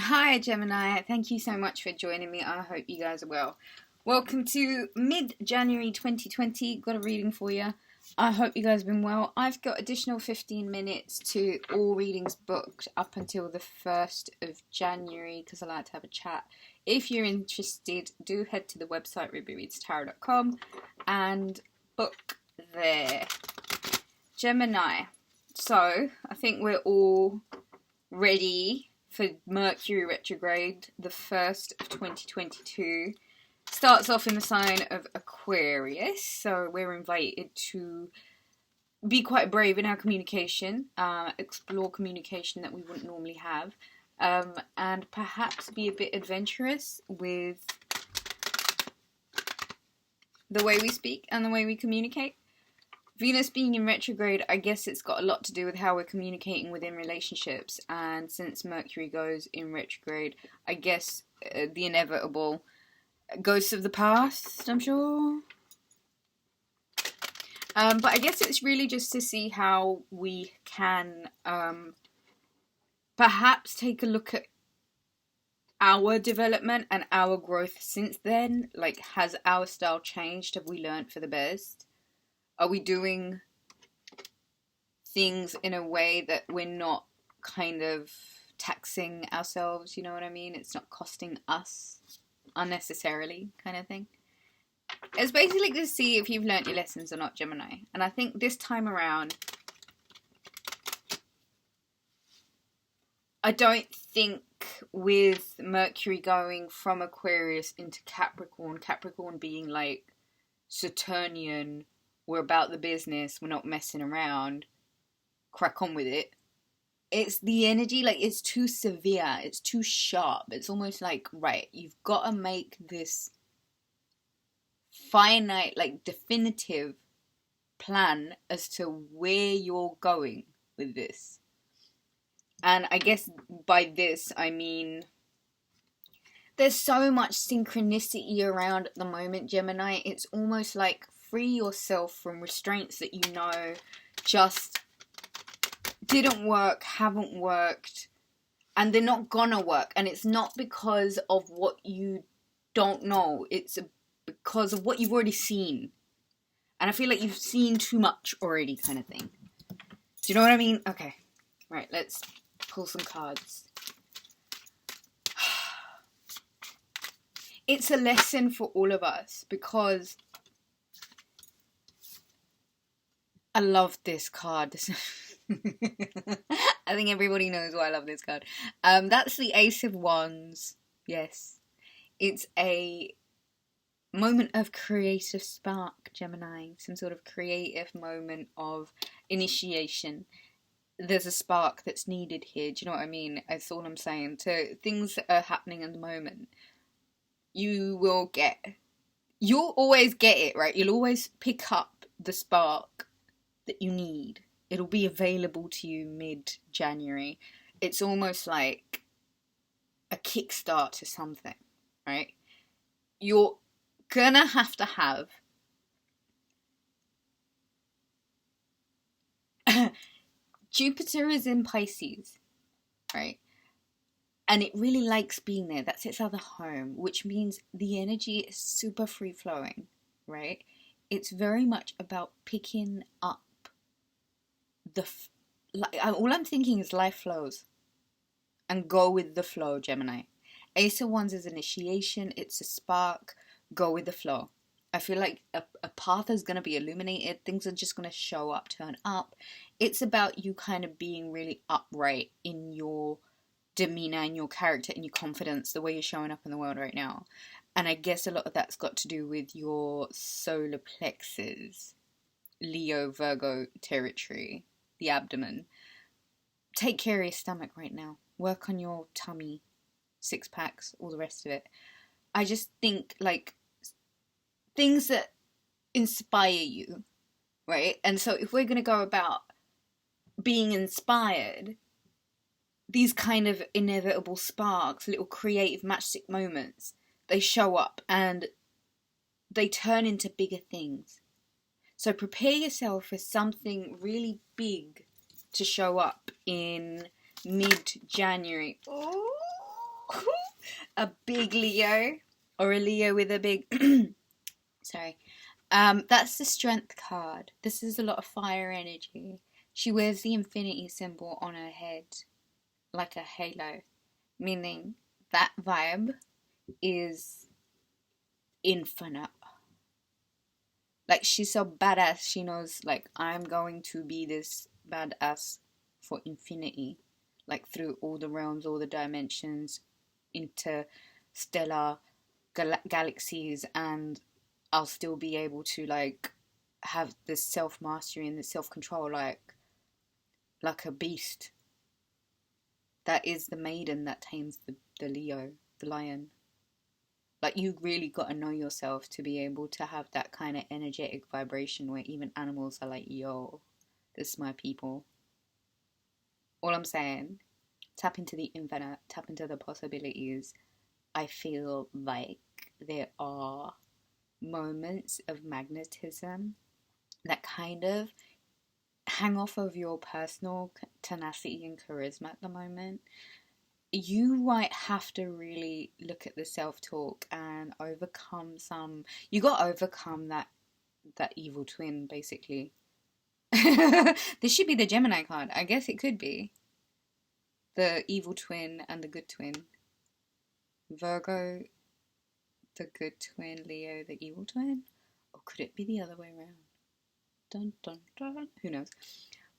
Hi Gemini, thank you so much for joining me. I hope you guys are well. Welcome to mid-January 2020. Got a reading for you. I hope you guys have been well. I've got additional 15 minutes to all readings booked up until the 1st of January because I like to have a chat. If you're interested, do head to the website rubyreadstarot.com and book there. Gemini. So, I think we're all ready for Mercury retrograde, the 1st of 2022. Starts off in the sign of Aquarius, so we're invited to be quite brave in our communication, explore communication that we wouldn't normally have, and perhaps be a bit adventurous with the way we speak and the way we communicate. Venus being in retrograde, I guess it's got a lot to do with how we're communicating within relationships, and since Mercury goes in retrograde, I guess the inevitable ghosts of the past, I'm sure. But I guess it's really just to see how we can perhaps take a look at our development and our growth since then. Like, has our style changed? Have we learned for the best? Are we doing things in a way that we're not kind of taxing ourselves, you know what I mean? It's not costing us unnecessarily, kind of thing. It's basically to see if you've learnt your lessons or not, Gemini. And I think this time around, I don't think with Mercury going from Aquarius into Capricorn, Capricorn being like Saturnian, we're about the business, we're not messing around, crack on with it. It's the energy, like, it's too severe, it's too sharp. It's almost like, right, you've got to make this finite, like, definitive plan as to where you're going with this. And I guess by this, I mean, there's so much synchronicity around at the moment, Gemini. It's almost like free yourself from restraints that you know just didn't work, haven't worked, and they're not gonna work. And it's not because of what you don't know, it's because of what you've already seen. And I feel like you've seen too much already, kind of thing. Do you know what I mean? Okay, right, let's pull some cards. It's a lesson for all of us because I love this card. I think everybody knows why I love this card. That's the Ace of Wands. Yes. It's a moment of creative spark, Gemini. Some sort of creative moment of initiation. There's a spark that's needed here. Do you know what I mean? That's all I'm saying. So things that are happening at the moment, you'll always get it, right? You'll always pick up the spark that you need. It'll be available to you mid-January. It's almost like a kickstart to something, right? You're gonna have to have Jupiter is in Pisces, right? And it really likes being there. That's its other home, which means the energy is super free-flowing, right? It's very much about picking up all I'm thinking is life flows. And go with the flow, Gemini. Ace of Wands is initiation. It's a spark. Go with the flow. I feel like a path is going to be illuminated. Things are just going to show up, turn up. It's about you kind of being really upright in your demeanor and your character and your confidence, the way you're showing up in the world right now. And I guess a lot of that's got to do with your solar plexus, Leo, Virgo territory, the abdomen. Take care of your stomach right now. Work on your tummy, 6-packs, all the rest of it. I just think, like, things that inspire you, right? And so if we're going to go about being inspired, these kind of inevitable sparks, little creative matchstick moments, they show up and they turn into bigger things. So prepare yourself for something really big to show up in mid-January. Oh, a big Leo, or a Leo with a big sorry. That's the Strength card. This is a lot of fire energy. She wears the infinity symbol on her head like a halo, meaning that vibe is infinite. Like, she's so badass, she knows, like, I'm going to be this badass for infinity. Like, through all the realms, all the dimensions, interstellar galaxies, and I'll still be able to, like, have this self-mastery and this self-control, like a beast. That is the maiden that tames the Leo, the lion. Like, you really got to know yourself to be able to have that kind of energetic vibration where even animals are like, yo, this is my people. All I'm saying, tap into the infinite, tap into the possibilities. I feel like there are moments of magnetism that kind of hang off of your personal tenacity and charisma at the moment. You might have to really look at the self-talk and overcome some... You got to overcome that evil twin, basically. This should be the Gemini card. I guess it could be. The evil twin and the good twin. Virgo, the good twin. Leo, the evil twin. Or could it be the other way around? Dun, dun, dun. Who knows?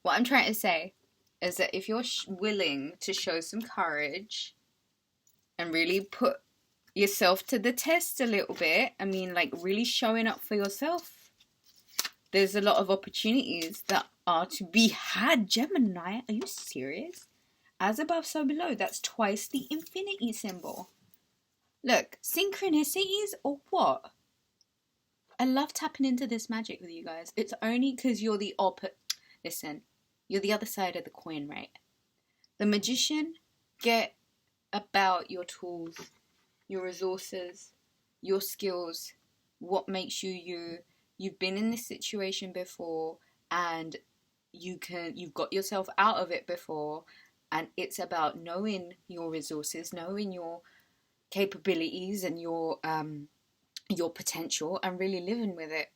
What I'm trying to say is that if you're willing to show some courage and really put yourself to the test a little bit, I mean, like, really showing up for yourself, there's a lot of opportunities that are to be had. Gemini, are you serious? As above, so below. That's twice the infinity symbol. Look, synchronicities or what? I love tapping into this magic with you guys. It's only because you're the opposite. Listen, you're the other side of the coin, right? The magician, get about your tools, your resources, your skills, what makes you you. You've been in this situation before, and you've got yourself out of it before, and it's about knowing your resources, knowing your capabilities and your potential, and really living with it.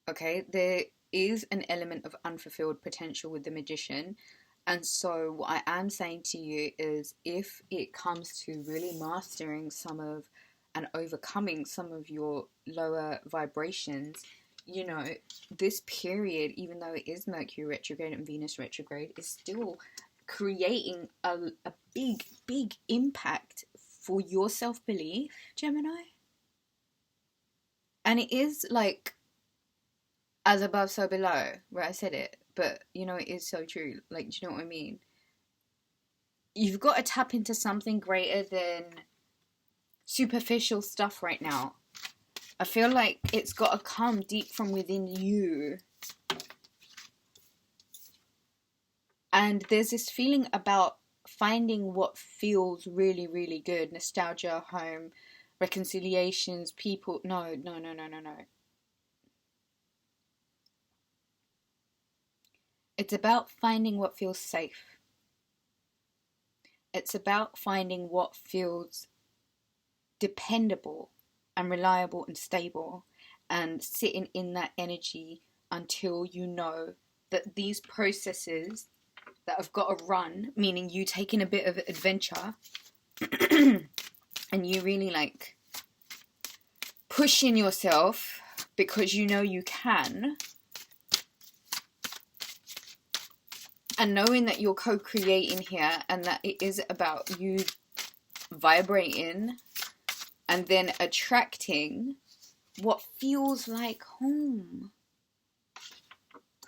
Okay, there is an element of unfulfilled potential with the magician, and so what I am saying to you is, if it comes to really mastering some of and overcoming some of your lower vibrations, you know, this period, even though it is Mercury retrograde and Venus retrograde, is still creating a big impact for your self-belief, Gemini. And it is like, as above, so below, where I said it. But, you know, it is so true. Like, do you know what I mean? You've got to tap into something greater than superficial stuff right now. I feel like it's got to come deep from within you. And there's this feeling about finding what feels really, really good. Nostalgia, home, reconciliations, people. No. It's about finding what feels safe. It's about finding what feels dependable and reliable and stable, and sitting in that energy until you know that these processes that have got to run, meaning you taking a bit of adventure and you really like pushing yourself because you know you can, and knowing that you're co-creating here and that it is about you vibrating and then attracting what feels like home.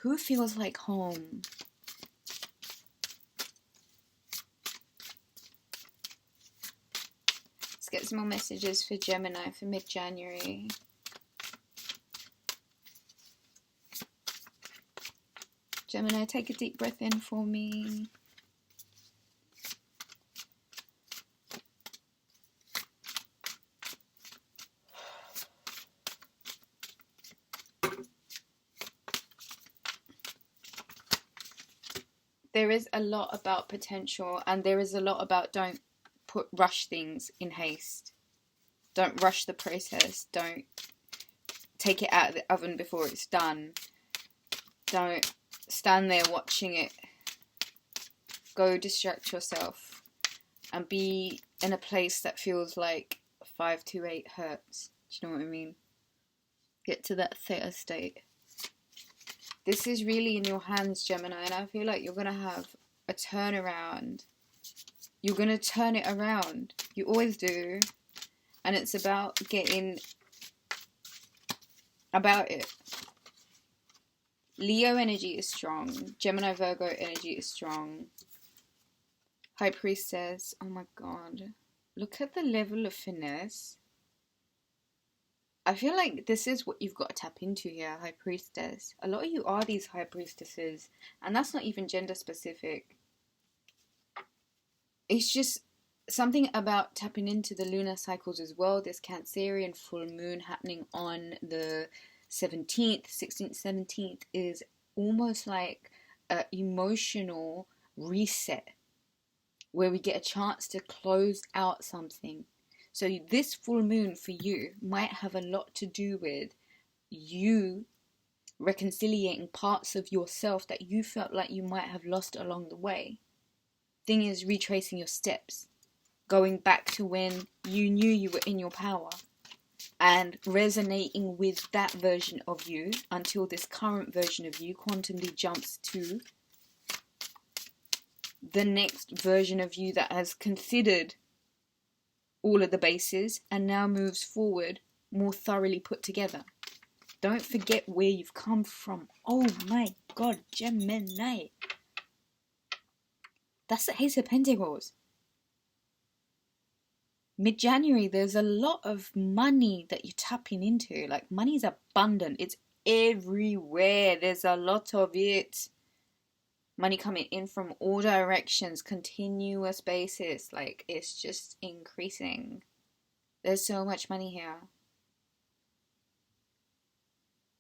Who feels like home? Let's get some more messages for Gemini for mid-January. Gemini, take a deep breath in for me. There is a lot about potential, and there is a lot about don't rush things in haste. Don't rush the process. Don't take it out of the oven before it's done. Don't stand there watching it. Go distract yourself and be in a place that feels like 5 to 8 hertz. Do you know what I mean? Get to that theta state. This is really in your hands, Gemini, and I feel like you're going to have a turnaround. You're going to turn it around. You always do. And it's about getting about it. Leo energy is strong. Gemini, Virgo energy is strong. High Priestess. Oh my god. Look at the level of finesse. I feel like this is what you've got to tap into here, High Priestess. A lot of you are these High Priestesses. And that's not even gender specific. It's just something about tapping into the lunar cycles as well. This Cancerian full moon happening on the 17th, 16th, 17th is almost like an emotional reset where we get a chance to close out something. So this full moon for you might have a lot to do with you reconciliating parts of yourself that you felt like you might have lost along the way. Thing is, retracing your steps, going back to when you knew you were in your power and resonating with that version of you until this current version of you quantumly jumps to the next version of you that has considered all of the bases and now moves forward more thoroughly put together. Don't forget where you've come from. Oh my god, Gemini. That's the Ace of Pentacles. Mid-January, there's a lot of money that you're tapping into. Like, money's abundant. It's everywhere. There's a lot of it. Money coming in from all directions, continuous basis. Like, it's just increasing. There's so much money here.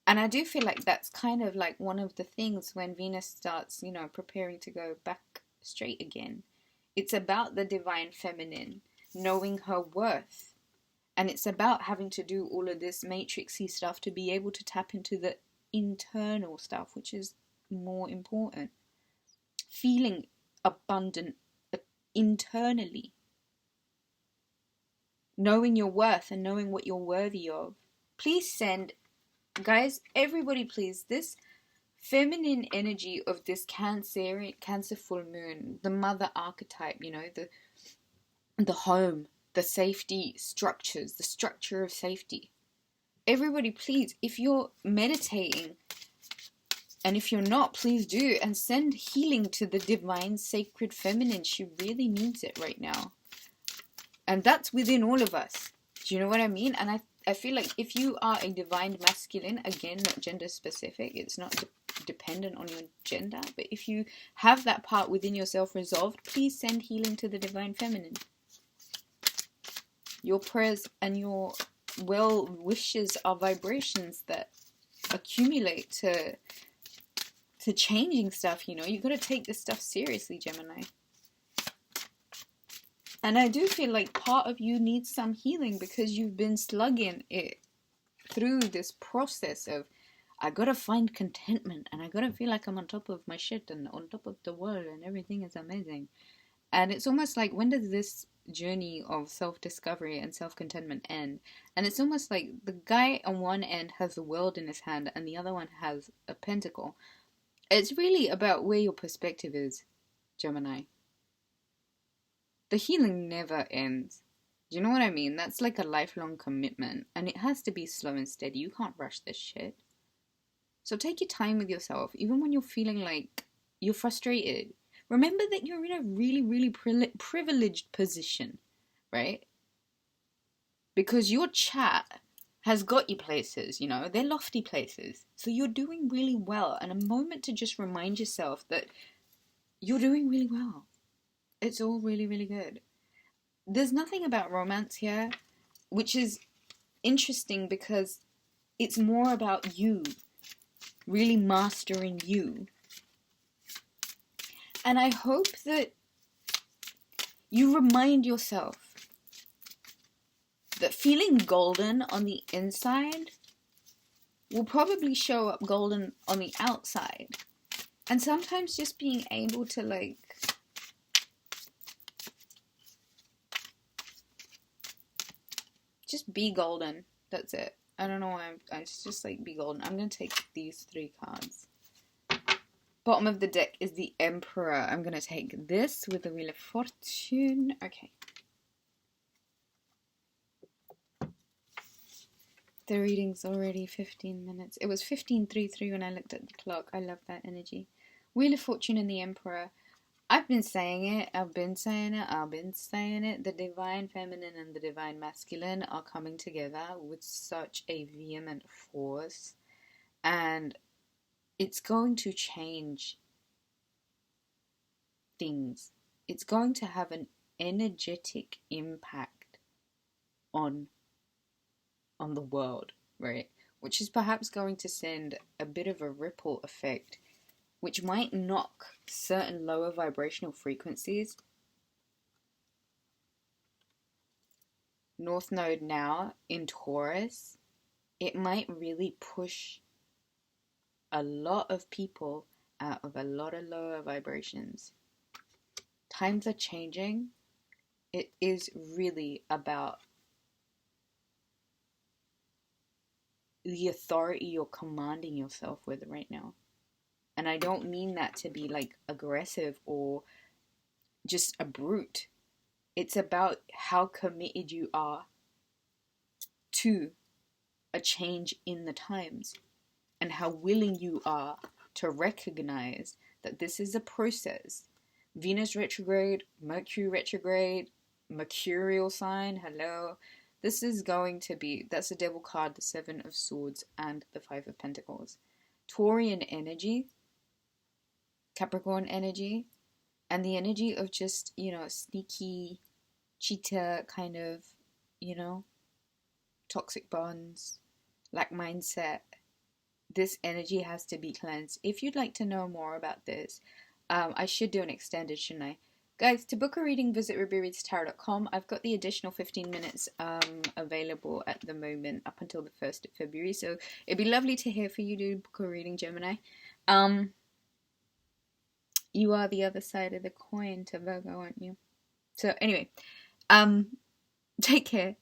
And I do feel like that's kind of like one of the things when Venus starts, you know, preparing to go back straight again. It's about the divine feminine, knowing her worth. And it's about having to do all of this matrixy stuff to be able to tap into the internal stuff, which is more important. Feeling abundant internally. Knowing your worth and knowing what you're worthy of. Please send, guys, everybody please, this feminine energy of this Cancer full moon, the mother archetype, you know, the home, the safety structures, the structure of safety. Everybody please, if you're meditating, and if you're not, please do, and send healing to the divine sacred feminine. She really needs it right now. And that's within all of us. Do you know what I mean? And I feel like if you are a divine masculine, again, not gender specific, it's not dependent on your gender, but if you have that part within yourself resolved, please send healing to the divine feminine. Your prayers and your well wishes are vibrations that accumulate to changing stuff, you know. You got to take this stuff seriously, Gemini. And I do feel like part of you needs some healing because you've been slugging it through this process of, I gotta find contentment and I gotta feel like I'm on top of my shit and on top of the world and everything is amazing. And it's almost like, when does this journey of self-discovery and self-contentment end? And it's almost like the guy on one end has the world in his hand and the other one has a pentacle. It's really about where your perspective is, Gemini. The healing never ends. Do you know what I mean? That's like a lifelong commitment. And it has to be slow and steady. You can't rush this shit. So take your time with yourself. Even when you're feeling like you're frustrated. Remember that you're in a really, really privileged position. Right? Because your chat has got you places, you know. They're lofty places. So you're doing really well. And a moment to just remind yourself that you're doing really well. It's all really, really good. There's nothing about romance here, which is interesting because it's more about you, really mastering you. And I hope that you remind yourself that feeling golden on the inside will probably show up golden on the outside. And sometimes just being able to, like, just be golden. That's it. I don't know why it's just like be golden. I'm going to take these 3 cards. Bottom of the deck is the Emperor. I'm going to take this with the Wheel of Fortune. Okay. The reading's already 15 minutes. It was 15:33 when I looked at the clock. I love that energy. Wheel of Fortune and the Emperor. I've been saying it. The Divine Feminine and the Divine Masculine are coming together with such a vehement force. And it's going to change things. It's going to have an energetic impact on the world, right? Which is perhaps going to send a bit of a ripple effect, which might knock certain lower vibrational frequencies. North Node now in Taurus, it might really push a lot of people out of a lot of lower vibrations. Times are changing. It is really about the authority you're commanding yourself with right now. And I don't mean that to be like aggressive or just a brute. It's about how committed you are to a change in the times and how willing you are to recognize that this is a process. Venus retrograde, Mercury retrograde, Mercurial sign, hello. This is going to be, that's the Devil card, the 7 of Swords and the 5 of Pentacles. Taurian energy, Capricorn energy, and the energy of just, sneaky, cheater kind of, toxic bonds, lack mindset. This energy has to be cleansed. If you'd like to know more about this, I should do an extended, shouldn't I? Guys, to book a reading, visit rubyreadstarot.com. I've got the additional 15 minutes available at the moment up until the 1st of February. So it'd be lovely to hear for you to book a reading, Gemini. You are the other side of the coin to Virgo, aren't you? So anyway, take care.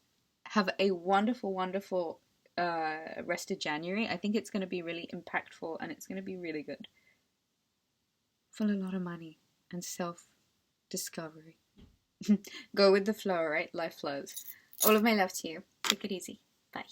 Have a wonderful, wonderful rest of January. I think it's going to be really impactful and it's going to be really good. Full a lot of money and self-discovery. Go with the flow, right? Life flows. All of my love to you. Take it easy. Bye.